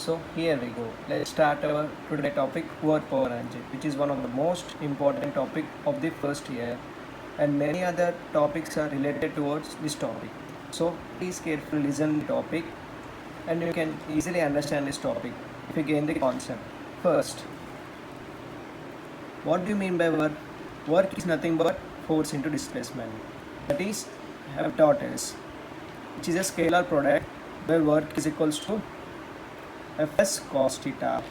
So here we go. Let's start our today topic, work power energy, which is one of the most important topic of the first year, and many other topics are related towards this topic. So please carefully listen the topic, and you can easily understand this topic if you gain the concept. First, what do you mean by work? Work is nothing but force into displacement. That is, have taught us, which is a scalar product where work is equals to Fs cos theta.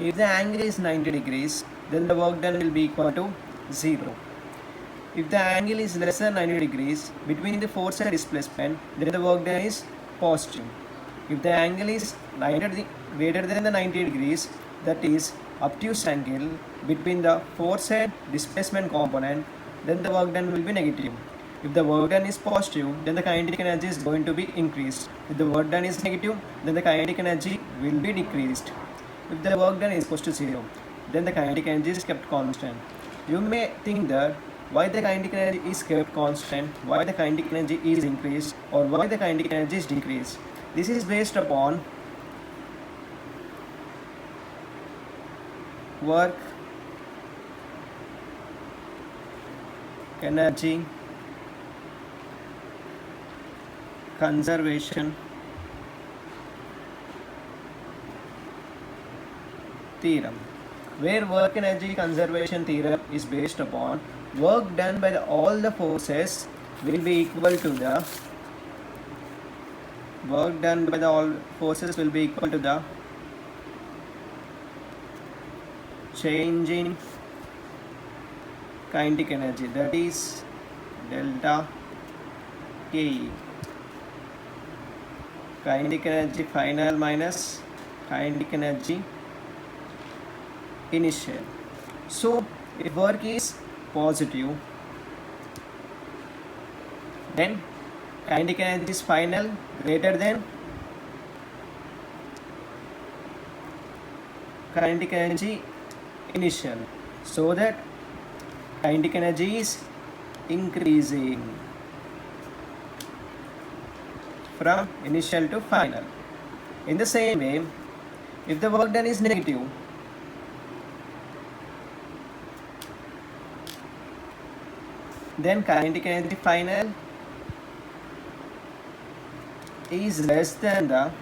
If the angle is 90 degrees, then the work done will be equal to 0. If the angle is less than 90 degrees between the force and displacement, then the work done is positive. If the angle is greater than the 90 degrees, that is obtuse angle between the force and displacement component, then the work done will be negative. If the work done is positive, then the kinetic energy is going to be increased. If the work done is negative, then the kinetic energy will be decreased. If the work done is equal to 0, then the kinetic energy is kept constant. You may think that why the kinetic energy is kept constant, why the kinetic energy is increased, or why the kinetic energy is decreased. This is based upon work, energy, conservation theorem, where work energy conservation theorem is based upon work done by all the forces will be equal to the change in kinetic energy, that is delta Ke. Kinetic energy final minus kinetic energy initial. So if work is positive, then kinetic energy is final greater than kinetic energy initial, so that kinetic energy is increasing from initial to final. In the same way, if the work done is negative, then kinetic energy final is less than the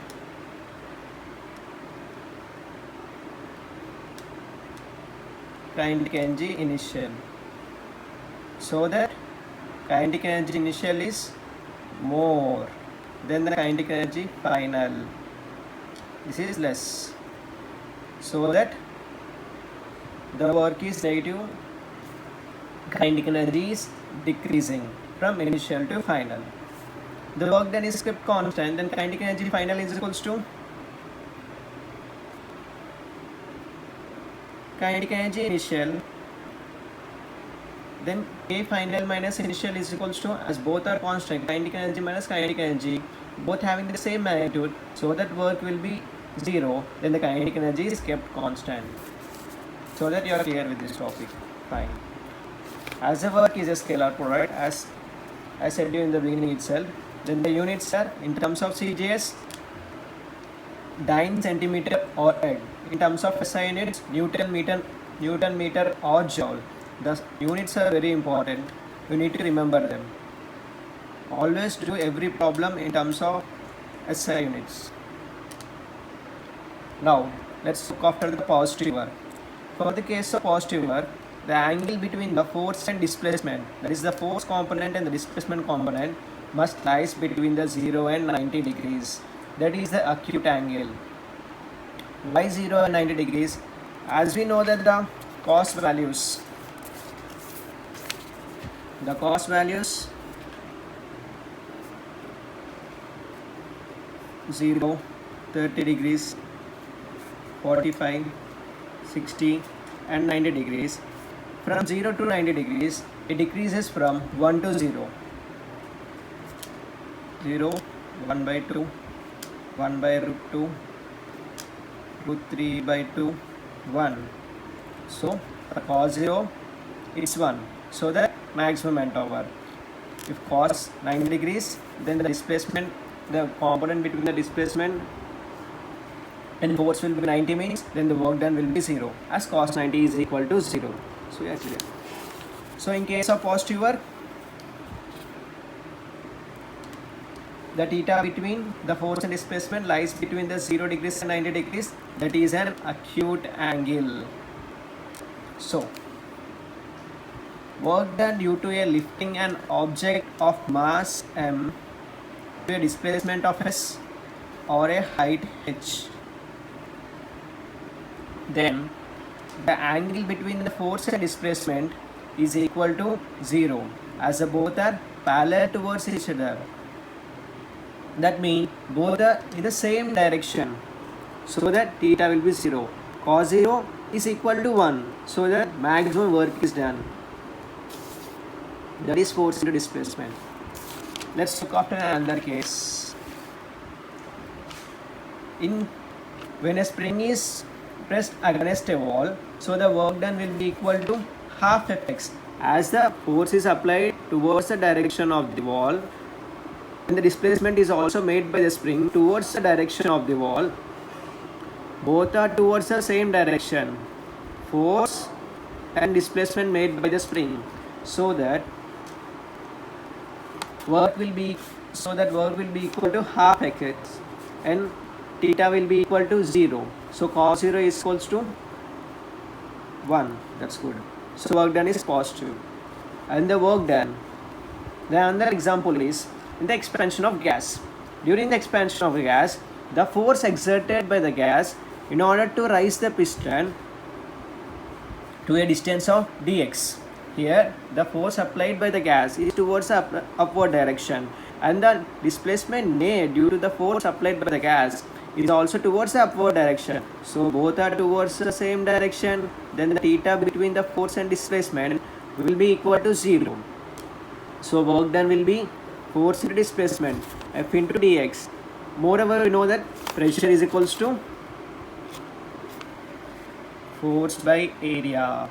kinetic energy initial, so that kinetic energy initial is more than the kinetic energy final. This is less, so that the work is negative, kinetic energy is decreasing from initial to final. The work done is kept constant, then kinetic energy final is equals to kinetic energy initial, then K final minus initial is equals to, as both are constant, kinetic energy minus kinetic energy, both having the same magnitude, so that work will be 0, then the kinetic energy is kept constant. So that you are clear with this topic. Fine. As the work is a scalar product, as I said you in the beginning itself, then the units are in terms of CJS, dyne, centimeter or egg. In terms of SI units, Newton meter or joule. The units are very important. You need to remember them. Always do every problem in terms of SI units. Now let's look after the positive work. For the case of positive work, the angle between the force and displacement, that is the force component and the displacement component, must lies between the 0 and 90 degrees. That is the acute angle. Why 0 and 90 degrees? As we know that the cos values 0, 30 degrees, 45, 60 and 90 degrees. From 0 to 90 degrees, it decreases from 1 to 0. 0, 1 by 2, 1 by root 2, root 3 by 2, 1. So for cos 0, it's 1. So the maximum moment over. If cos 90 degrees, then the displacement, the component between the displacement and force will be 90 means then the work done will be 0 as cos 90 is equal to 0. So yeah, clear. So in case of positive work, the theta between the force and displacement lies between the 0 degrees and 90 degrees, that is an acute angle. So work done due to a lifting an object of mass m to a displacement of s or a height h, then the angle between the force and displacement is equal to 0 as the both are parallel towards each other. That means both are in the same direction, so that theta will be 0. Cos 0 is equal to 1, so that maximum work is done. That is force into displacement. Let's look after another case. When a spring is pressed against a wall, so the work done will be equal to half Fx, as the force is applied towards the direction of the wall and the displacement is also made by the spring towards the direction of the wall. Both are towards the same direction, force and displacement made by the spring, so that work will be equal to half x and theta will be equal to 0. So cos 0 is equals to 1. That's good. So work done is positive. And the work done, the another example is in the expansion of gas. During the expansion of gas, the force exerted by the gas in order to raise the piston to a distance of dx. Here the force applied by the gas is towards the upward direction, and the displacement made due to the force applied by the gas is also towards the upward direction. So both are towards the same direction, then the theta between the force and displacement will be equal to 0. So work done will be force into displacement F into dx. Moreover, we know that pressure is equals to force by area.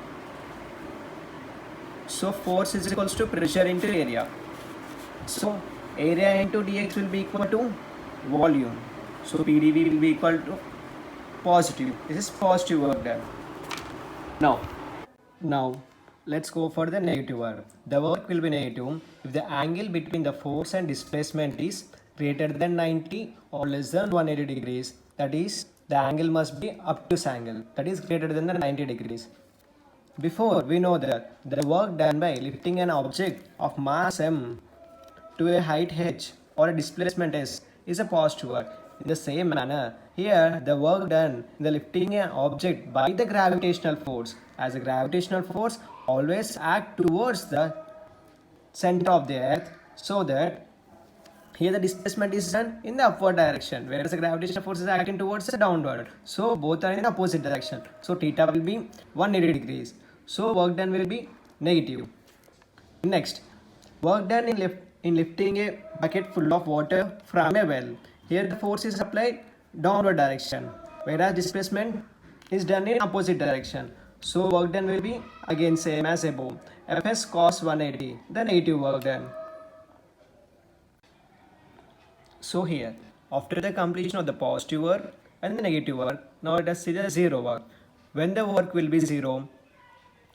So force is equals to pressure into area. So area into dx will be equal to volume. So PdV will be equal to positive. This is positive work done. Now let's go for the negative work. The work will be negative if the angle between the force and displacement is greater than 90 or less than 180 degrees. That is, the angle must be obtuse angle, that is greater than the 90 degrees. Before, we know that the work done by lifting an object of mass m to a height h or a displacement s is a positive work. In the same manner, here the work done in the lifting an object by the gravitational force, as a gravitational force always act towards the center of the earth, so that here the displacement is done in the upward direction, whereas the gravitational force is acting towards the downward. So both are in opposite direction. So theta will be 180 degrees. So work done will be negative. Next, work done in lifting a bucket full of water from a well. Here the force is applied downward direction, whereas displacement is done in opposite direction. So work done will be again same as above. Fs cos 180, the negative work done. So here, after the completion of the positive work and the negative work, now let us see the zero work. When the work will be 0,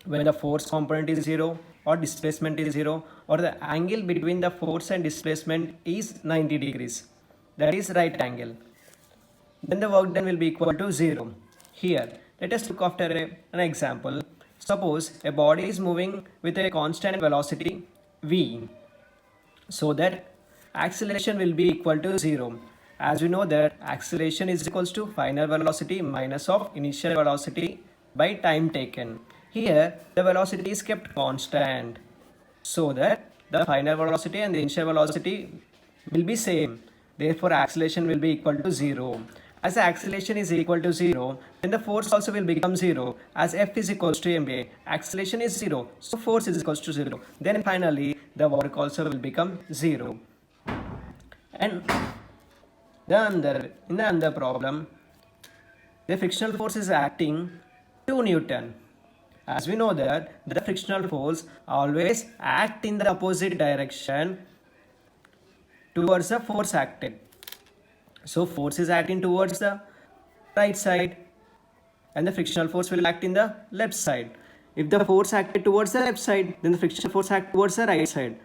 when the force component is 0 or displacement is 0, or the angle between the force and displacement is 90 degrees, that is right angle, then the work done will be equal to 0. Here, let us look after an example. Suppose a body is moving with a constant velocity v, so that acceleration will be equal to 0. As we know that acceleration is equals to final velocity minus of initial velocity by time taken. Here the velocity is kept constant, so that the final velocity and the initial velocity will be same. Therefore acceleration will be equal to 0. As the acceleration is equal to 0, then the force also will become 0, as F is equals to ma. Acceleration is 0, so force is equals to 0. Then finally the work also will become 0. And in the other problem, the frictional force is acting 2 Newton. As we know that the frictional force always act in the opposite direction towards the force acted. So force is acting towards the right side and the frictional force will act in the left side. If the force acted towards the left side, then the frictional force acts towards the right side.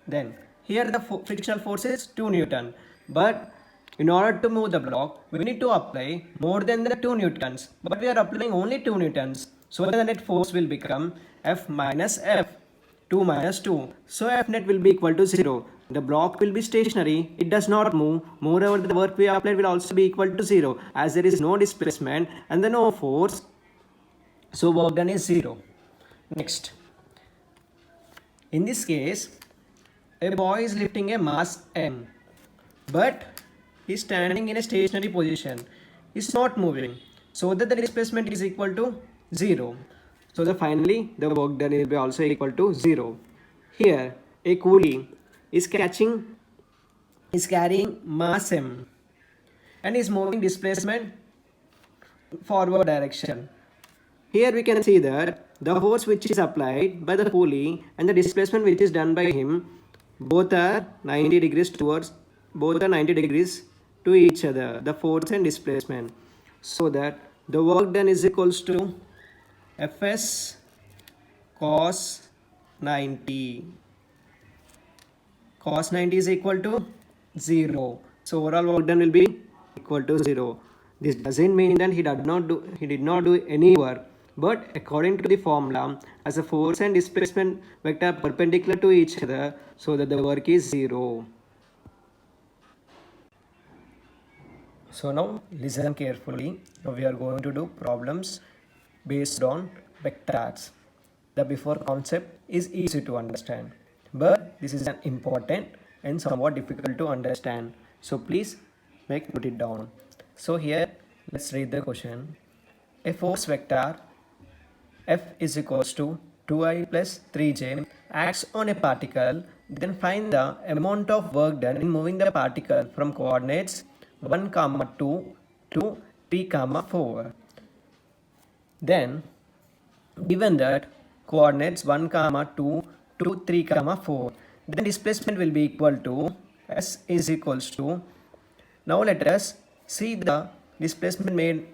Then here the frictional force is 2 Newton, but in order to move the block, we need to apply more than the 2 Newtons, but we are applying only 2 Newtons. So the net force will become F minus F, 2 minus 2. So F net will be equal to 0. The block will be stationary, it does not move. Moreover, the work we applied will also be equal to 0, as there is no displacement and no force. So work done is 0. Next, in this case, a boy is lifting a mass M, but he is standing in a stationary position. He is not moving. So that the displacement is equal to 0. So that finally the work done will be also equal to 0. Here a coolie is carrying mass M and is moving displacement forward direction. Here we can see that the force which is applied by the coolie and the displacement which is done by him, both are 90 degrees to each other, the force and displacement. So that the work done is equals to Fs cos 90. Cos 90 is equal to 0. So overall work done will be equal to 0. This doesn't mean that he did not do any work, but according to the formula, as the force and displacement vector are perpendicular to each other, so that the work is 0. So now listen carefully. Now we are going to do problems based on vectors. The before concept is easy to understand, but this is an important and somewhat difficult to understand. So please note it down. So here let's read the question. A force vector F is equals to 2i plus 3j acts on a particle, then find the amount of work done in moving the particle from coordinates 1, 2 to 3, 4. Then given that coordinates 1, 2 to 3, 4, then displacement will be equal to S is equals to, now let us see the displacement made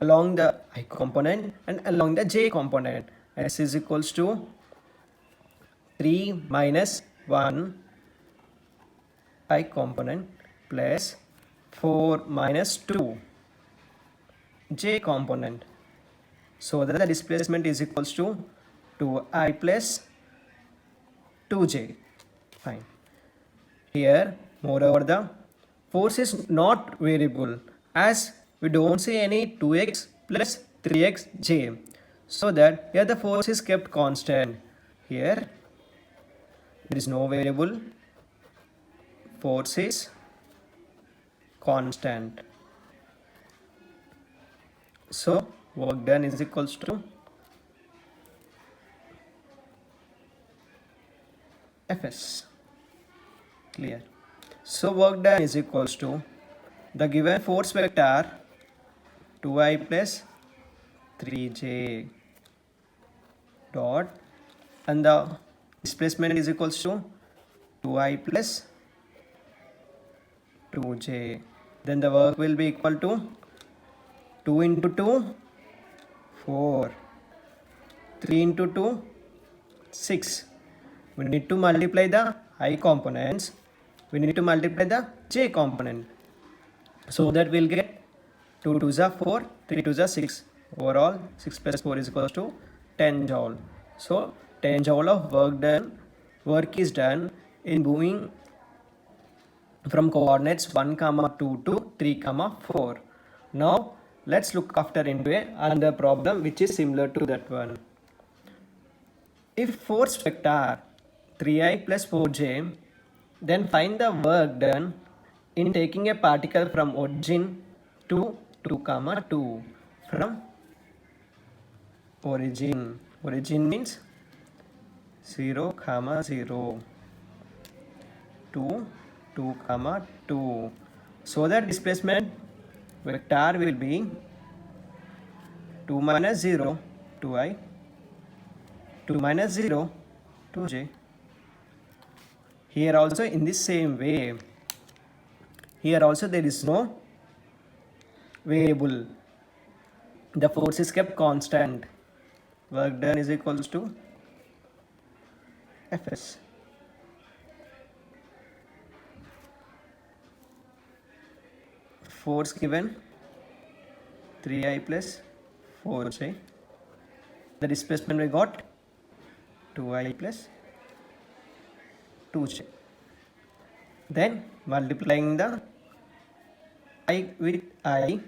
along the I component and along the j component. S is equals to 3 minus 1 I component plus 4 minus 2 j component. So that the displacement is equals to 2i plus 2j. Fine. Here, moreover, the force is not variable, as we don't see any 2x plus 3x j. So that here the force is kept constant. Here there is no variable, force is constant. So work done is equals to Fs. Clear. So work done is equals to the given force vector 2i plus 3j dot, and the displacement is equals to 2i plus 2j. Then the work will be equal to 2 into 2 4, 3 into 2 6. We need to multiply the I components, we need to multiply the j component, so that we'll get 2 2s are 4, 3 2s are 6. Overall 6 plus 4 is equals to 10 joule. So 10 joule of work is done in moving from coordinates 1, 2 to 3, 4. Now let's look after into another problem which is similar to that one. If force vector 3i plus 4j, then find the work done in taking a particle from origin to 2, 2. From origin means 0, 0 to 2, 2. So that displacement vector will be 2 minus 0 2i, 2 minus 0 2j. Here also in the same way, here also there is no variable. The force is kept constant. Work done is equals to Fs. Force given 3I plus 4J. The displacement we got 2I plus 2J. Then multiplying the I with I,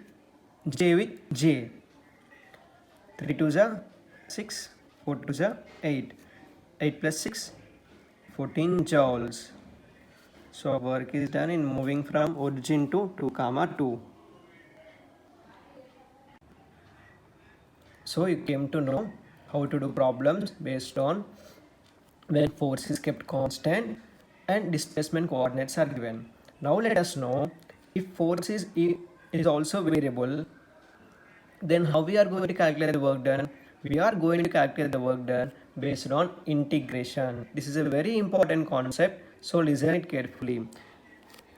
J with J. 3 2s are 6, 4 2s are 8. 8 plus 6, 14 joules. So work is done in moving from origin to 2, 2. So you came to know how to do problems based on when force is kept constant and displacement coordinates are given. Now let us know if force is also variable, then how we are going to calculate the work done? We are going to calculate the work done based on integration. This is a very important concept, so listen it carefully.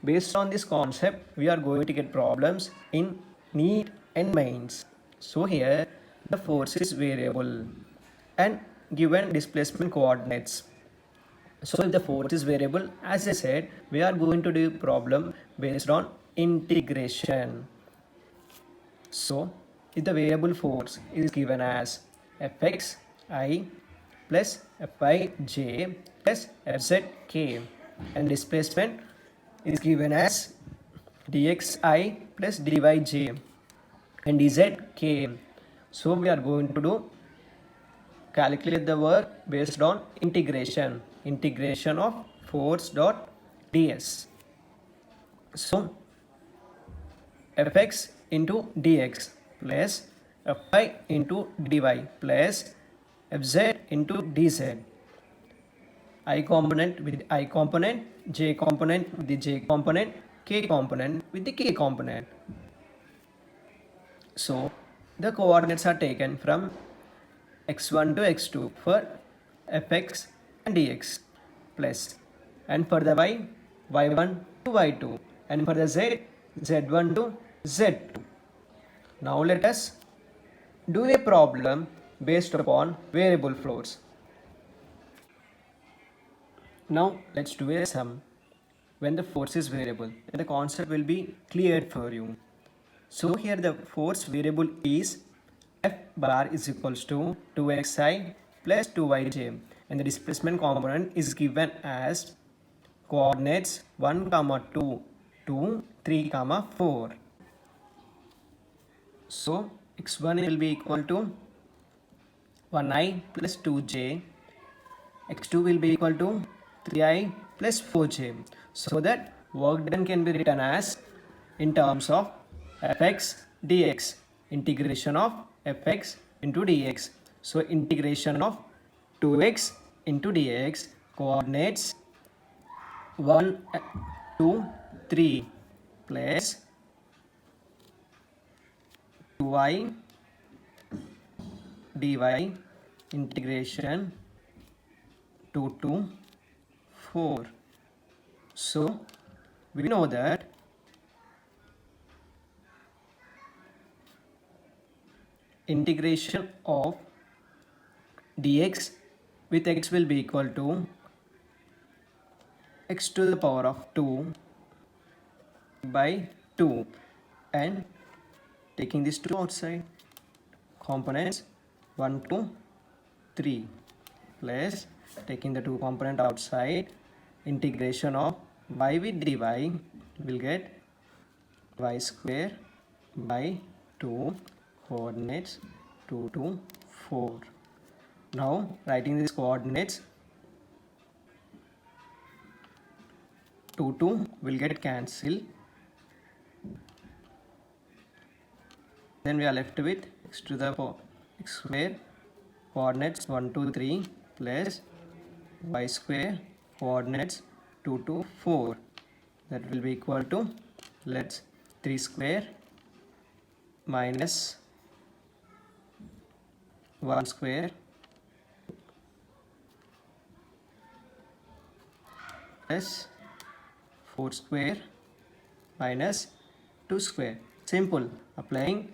Based on this concept, we are going to get problems in NEET and mains. So here the force is variable and given displacement coordinates. So if the force is variable, as I said, we are going to do problem based on integration. So if the variable force is given as Fxi plus Fij plus Fzk and displacement is given as dxi plus dyj and dzk. So we are going to do calculate the work based on integration of force dot ds. So fx into dx plus fy into dy plus fz into dz. I component with I component, j component with the j component, k component with the k component. So the coordinates are taken from x1 to x2 for fx and dx plus, and for the y, y1 to y2, and for the z, z1 to z2. Now let us do a problem based upon variable force. Now let's do a sum. When the force is variable, then the concept will be cleared for you. So here the force variable is F bar is equals to 2xi plus 2yj, and the displacement component is given as coordinates 1, 2, 2, 3, 4. So x1 will be equal to 1i plus 2j, x2 will be equal to 3i plus 4j. So that work done can be written as in terms of fx dx, integration of fx into dx. So integration of 2x into dx, coordinates 1, 2, 3 plus 2i dy, integration 2 to 4. So we know that integration of dx with x will be equal to x to the power of 2 by 2, and taking this 2 outside, components 1, 2, 3 plus taking the 2 component outside, integration of y with dy will get y square by 2, coordinates 2 to 4. Now writing these coordinates, 2 will get cancelled. Then we are left with x to the power x square, coordinates 1, 2, 3 plus y square, coordinates 2 to 4. That will be equal to, let's 3 square minus 1 square plus 4 square minus 2 square. Simple. Applying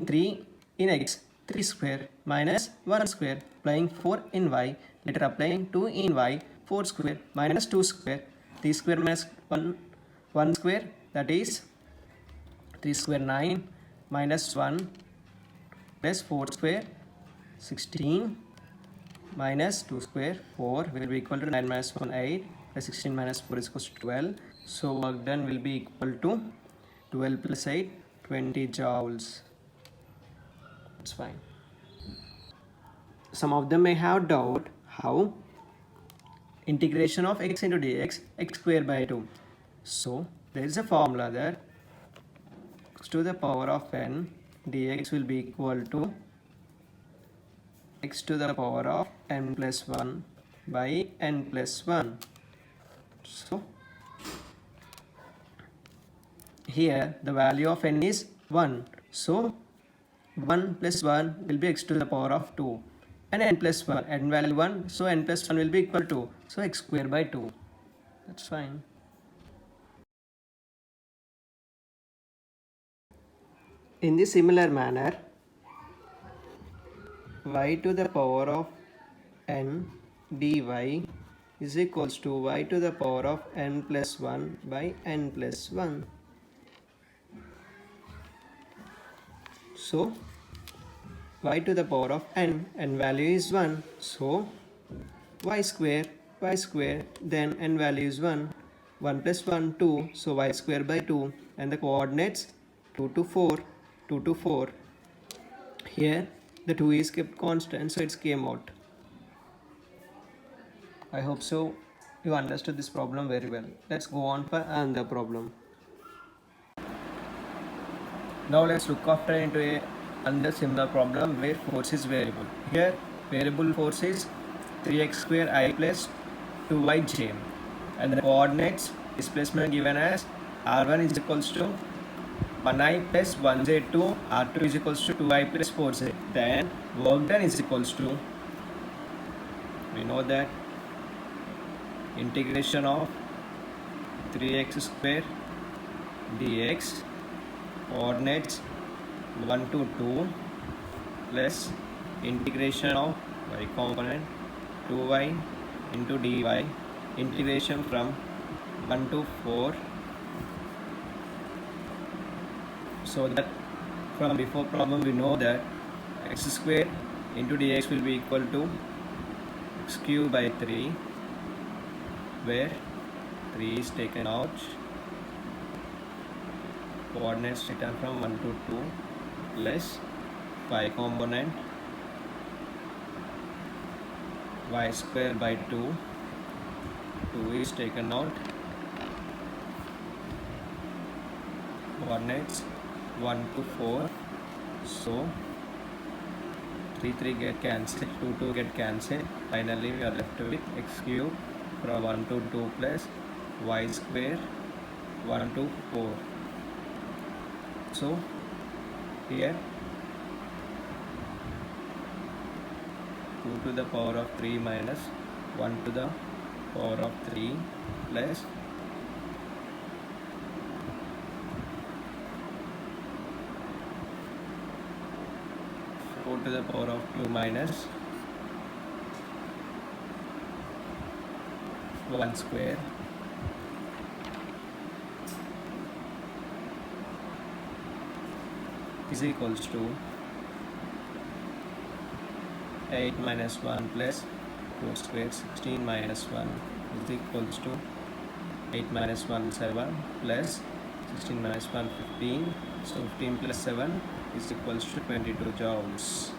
3 in x, 3 square minus 1 square. Applying 4 in y. Later applying 2 in y, 4 square minus 2 square. 3 square minus 1 square, that is 3 square 9 minus 1 plus 4 square 16 minus 2 square 4 will be equal to 9 minus 1 8 plus 16 minus 4 is equal to 12. So work done will be equal to 12 plus 8, 20 joules. That's fine. Some of them may have doubt how integration of x into dx, x square by 2. So there is a formula that x to the power of n dx will be equal to x to the power of n plus 1 by n plus 1. So here the value of n is 1. So 1 plus 1 will be x to the power of 2. And n plus 1, n value 1, so n plus 1 will be equal to, so x square by 2. That's fine. In the similar manner, y to the power of n dy is equals to y to the power of n plus 1 by n plus 1. So y to the power of n value is 1, so y square, then n value is 1, 1 plus 1 2, so y square by 2, and the coordinates 2 to 4, 2 to 4. Here the 2 is kept constant, so it came out. I hope so you understood this problem very well. Let's go on for another problem. Now let's look after into another similar problem where force is variable. Here variable force is 3x square I plus 2yj, and the coordinates displacement given as r1 is equals to 1i plus 1j2, r2 is equals to 2i plus 4j. Then work done is equals to, we know that integration of 3x square dx, coordinates 1 to 2, plus integration of y component 2y into dy, integration from 1 to 4. So that from before problem we know that x square into dx will be equal to x cube by 3, where 3 is taken out, coordinates written from 1 to 2, plus y component y square by 2, 2 is taken out, coordinates 1 to 4, so 3 get cancelled, 2 get cancelled. Finally we are left with x cube from 1 to 2 plus y square 1 to 4. So here 2 to the power of 3 minus 1 to the power of 3 plus 4 to the power of 2 minus 1 square is equals to 8 minus 1 plus 4 square, 16 minus 1 is equals to 8 minus 1 7 plus 16 minus 1 15, so 15 plus 7 is equals to 22 joules.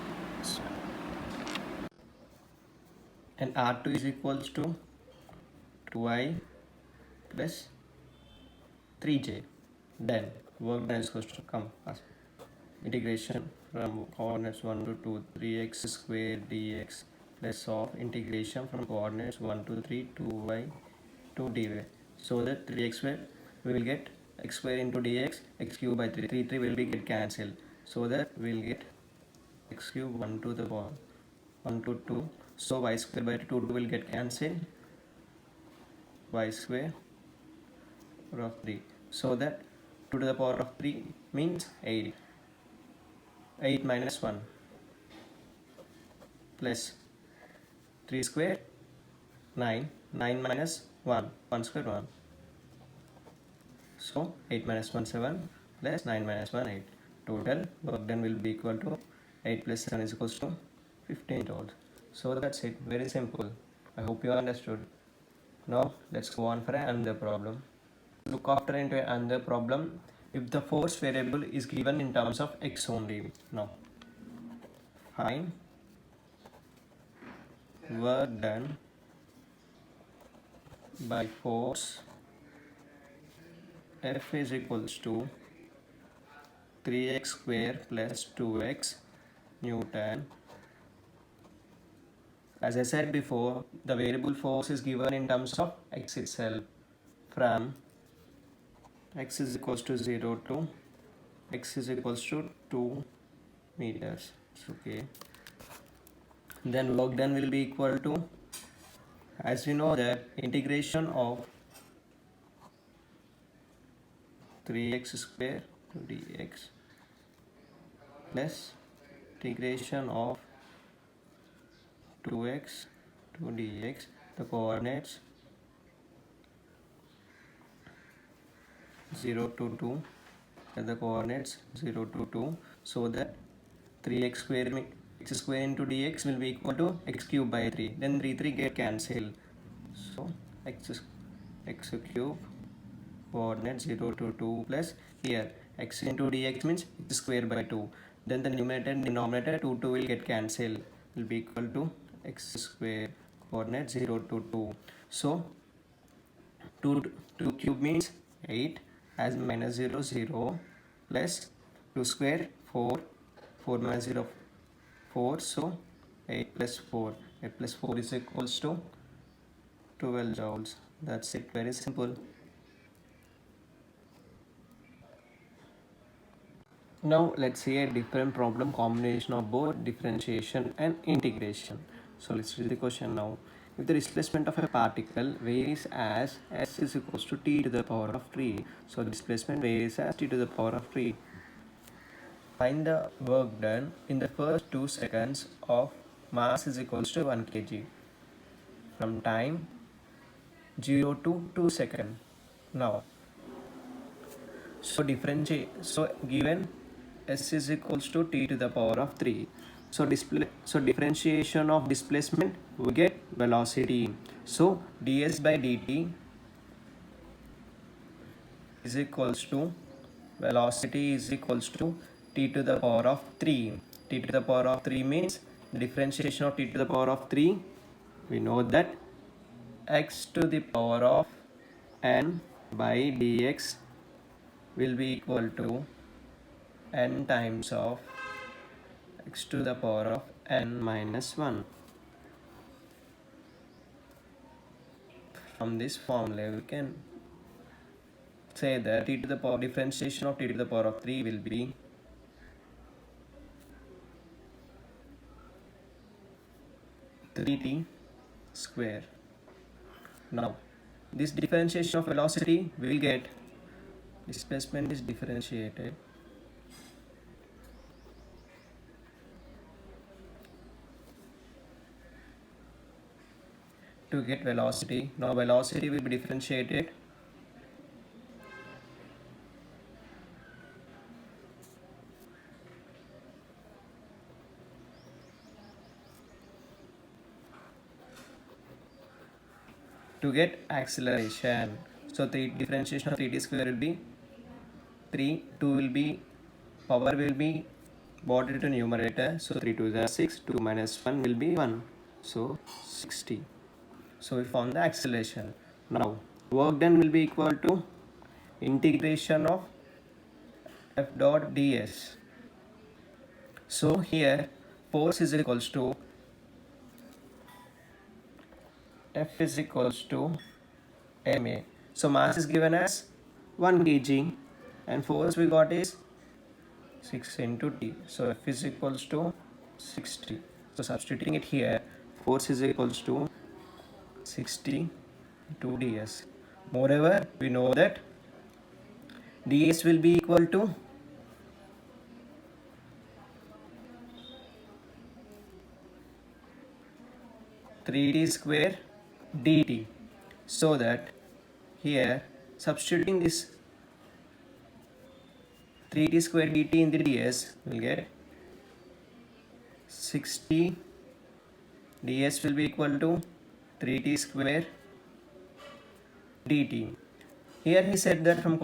And R2 is equals to 2i plus 3j. Then work done is equals to come as integration from coordinates 1 to 2 3x square dx plus of integration from coordinates 1 to 3 2y to dy, so that 3x square we will get x square into dx, x cube by 3 will be get cancelled, so that we will get x cube 1 to the power 1 to 2, so y square by 2 will get cancelled, y square of 3, so that 2 to the power of 3 means 8. 8 minus 1 plus 3 square 9. 9 minus 1. 1 square 1. So 8 minus 1 7 plus 9 minus 1 8. Total work done will be equal to 8 plus 7 is equals to 15 joules. So that's it. Very simple. I hope you understood. Now let's go on for another problem. Look after into another problem if the force variable is given in terms of x only. Now find work done by force F is equals to 3x square plus 2x Newton. As I said before, the variable force is given in terms of x itself. From x is equals to 0 to x is equals to 2 meters. Okay. Then work done will be equal to, as you know, that integration of 3x square to dx plus integration of 2x to dx, the coordinates 0 to 2 and the coordinates 0 to 2, so that 3x square x square into dx will be equal to x cube by 3. Then 3 get cancelled. So x cube coordinate 0 to 2 plus here x into dx means x square by 2. Then the numerator and denominator 2 will get cancelled, will be equal to x square coordinate 0 to 2. So 2 cube means 8 as minus 0 0 plus 2 square 4 4 minus 0 4, so 8 plus 4 8 plus 4 is equals to 12 joules. That's it. Very simple. Now let's see a different problem combination of both differentiation and integration. So let's read the question now. If the displacement of a particle varies as s is equals to t to the power of 3, so the displacement varies as t to the power of 3. Find the work done in the first 2 seconds of mass is equals to 1 kg from time 0 to 2 seconds. Now, so given s is equals to t to the power of 3. So differentiation of displacement, we get velocity. So ds by dt is equals to velocity is equals to t to the power of 3. T to the power of 3 means differentiation of t to the power of 3. We know that x to the power of n by dx will be equal to n times of x to the power of n minus 1. From this formula we can say that t to the power differentiation of t to the power of 3 will be t square. Now this differentiation of velocity will get displacement is differentiated to get velocity. Now velocity will be differentiated to get acceleration. So 3 differentiation of 3t square will be 3, 2 will be power will be brought into numerator, so 3 2 is 6, 2 minus 1 will be 1, so 60. So we found the acceleration. Now work done will be equal to integration of f dot ds. So here force is equals to F is equals to ma. So mass is given as 1 kg and force we got is 6 into t. So F is equals to 60. So substituting it here, force is equals to 60 into ds. Moreover, we know that ds will be equal to three t square dt. So that here substituting this 3t square dt in the ds will get 60. ds will be equal to 3t square dt. Here he said that from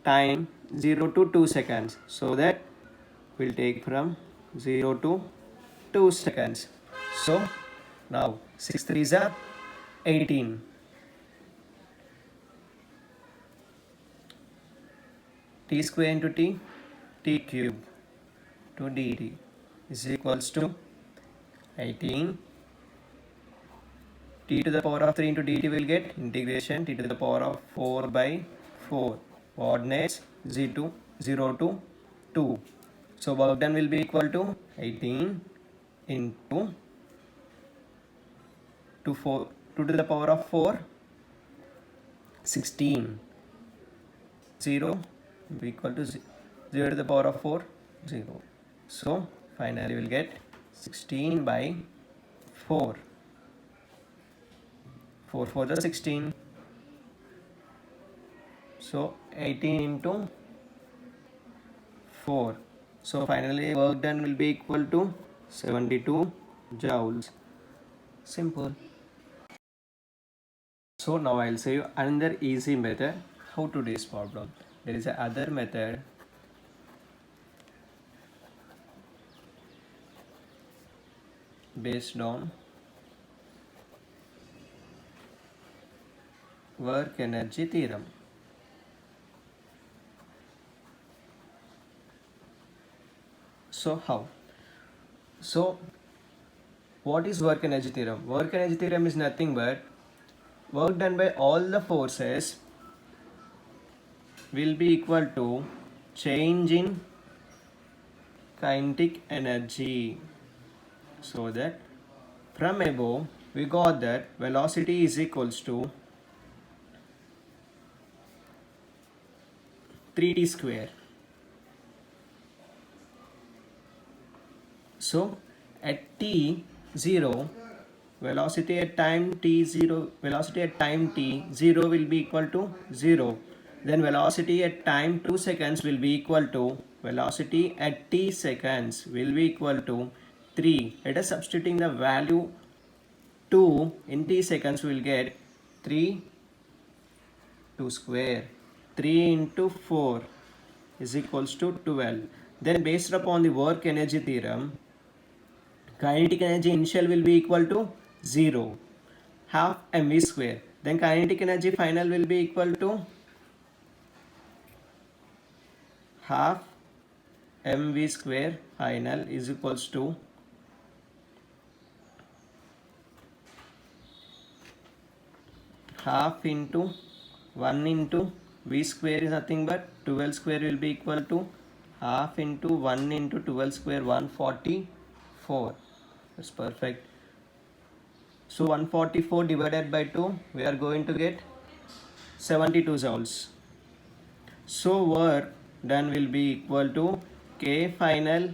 time 0 to 2 seconds. So that we'll take from 0 to 2 seconds. So now 6 3s are 18. T square into t cube to dt is equals to 18. T to the power of 3 into dt will get integration t to the power of 4 by 4. Coordinates 0 to 2. So work done will be equal to 18 into 2 to the power of 4, 16. 0 will be equal to 0 to the power of 4, 0. So finally we'll get 16 by 4. 4 for the 16. So 18 into 4. So finally work done will be equal to 72 joules. Simple. So now I'll show you another easy method how to do this problem. There is another method based on work energy theorem. So how? So what is work energy theorem? Work energy theorem is nothing but work done by all the forces will be equal to change in kinetic energy. So that from above we got that velocity is equals to 3t square. So at t0, velocity at time t0 will be equal to 0. Then velocity at time 2 seconds will be equal to velocity at t seconds will be equal to 3. Let us substituting the value 2 in t seconds, we will get 3 2 square. 3 into 4 is equals to 12. Then based upon the work energy theorem, kinetic energy initial will be equal to 0, half mv square. Then kinetic energy final will be equal to half mv square final is equals to half into 1 into v square is nothing but 12 square will be equal to half into 1 into 12 square 144. That's perfect. So 144 divided by 2, we are going to get 72 joules. So work done will be equal to K final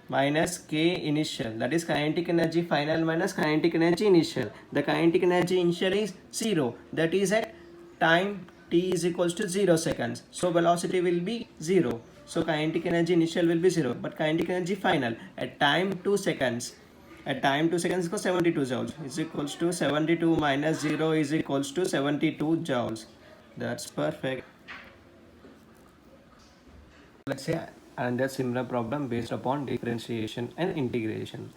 minus K initial, that is kinetic energy final minus kinetic energy initial. The kinetic energy initial is 0, that is at time t is equals to 0 seconds. So velocity will be 0. So kinetic energy initial will be 0, but kinetic energy final at time 2 seconds. At time 2 seconds equals 72 joules is equals to 72 minus 0 is equals to 72 joules. That's perfect. Let's say another similar problem based upon differentiation and integration.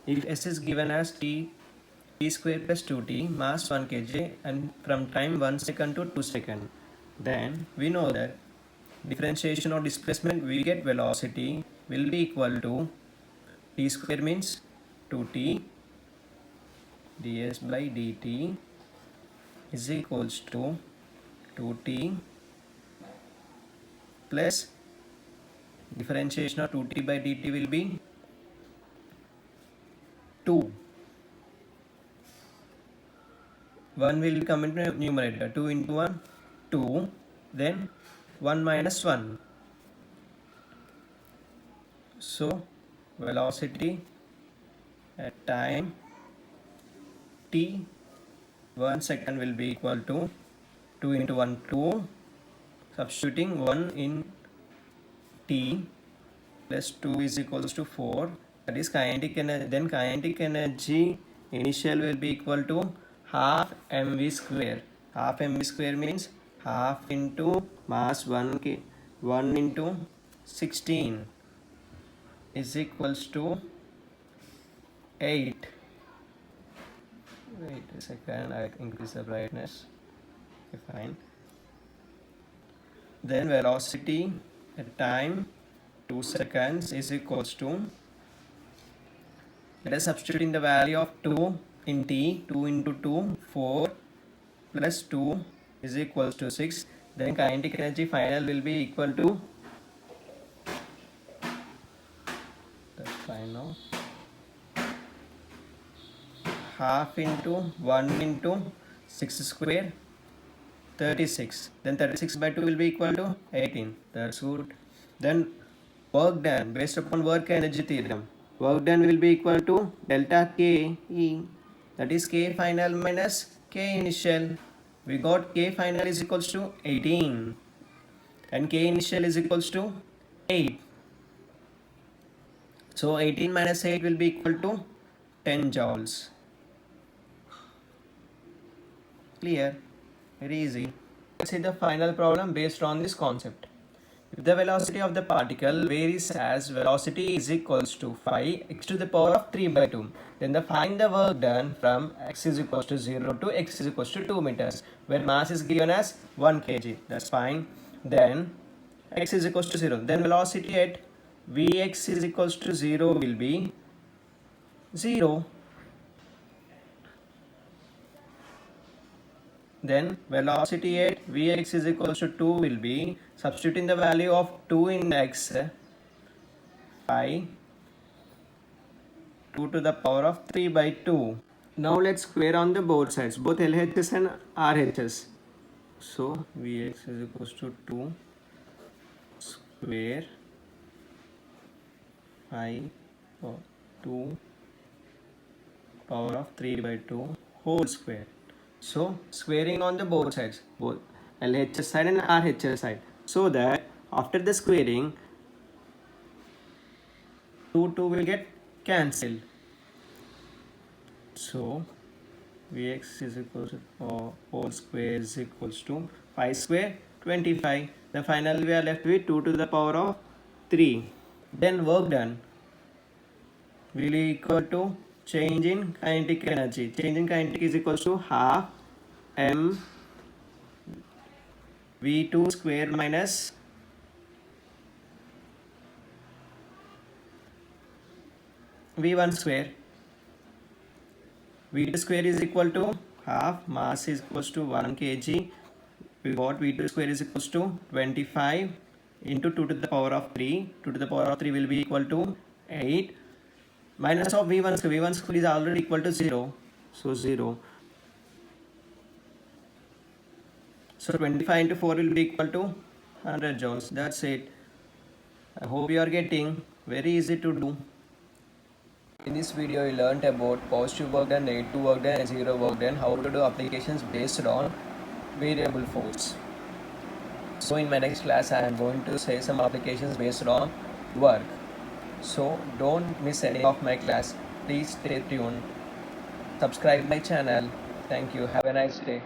If S is given as t square plus 2t, mass 1 kg, and from time 1 second to 2 second, then we know that differentiation or displacement, we get velocity will be equal to t square means 2t ds by dt is equals to 2t plus differentiation of 2t by dt will be 2. 1 will come into numerator, 2 into 1 2 then 1 minus 1. So velocity at time t 1 second will be equal to 2 into 1 2, substituting 1 in t plus 2 is equals to 4, that is kinetic energy. Then kinetic energy initial will be equal to half mv square. Half mv square means half into mass 1 into 16 is equals to 8. Wait a second, I increase the brightness. Okay, fine. Then velocity at time 2 seconds is equals to, let us substitute in the value of 2 in t, 2 into 2 4 plus 2 is equals to 6. Then kinetic energy final will be equal to, that's fine now, half into 1 into 6 square 36. Then 36 by 2 will be equal to 18. That's good. Then work done based upon work energy theorem. Work done will be equal to delta K E, that is K final minus K initial. We got K final is equals to 18 and K initial is equals to 8. So 18 minus 8 will be equal to 10 joules. Clear? Very easy. Let's see the final problem based on this concept. If the velocity of the particle varies as velocity is equals to 5 x to the power of 3 by 2, then find the work done from x is equals to 0 to x is equals to 2 meters, where mass is given as 1 kg. That's fine. Then x is equals to 0. Then velocity at Vx is equals to 0 will be 0. Then velocity at Vx is equals to 2 will be, substituting the value of 2 in x, 5, 2 to the power of 3 by 2. Now let's square on the both sides, both LHS and RHS. So Vx is equals to 2 square 5 or 2 power of 3 by 2 whole square. So squaring on the both sides, both LHS side and RHS side, so that after the squaring 2 will get cancelled. So Vx is equals to whole square is equals to 5 square 25. Then finally we are left with 2 to the power of 3. Then work done will be equal to change in kinetic energy. Change in kinetic is equals to half m v2 square minus v1 square. v2 square is equal to half, mass is equals to 1 kg. We got v2 square is equals to 25 into 2 to the power of 3. 2 to the power of 3 will be equal to 8. Minus of v1 square. v1 square is already equal to 0. So 0. So 25 into 4 will be equal to 100 joules. That's it. I hope you are getting. Very easy to do. In this video, you learned about positive work done, negative work done, and zero work done, how to do applications based on variable force. So in my next class, I am going to say some applications based on work. So don't miss any of my class. Please stay tuned. Subscribe my channel. Thank you. Have a nice day.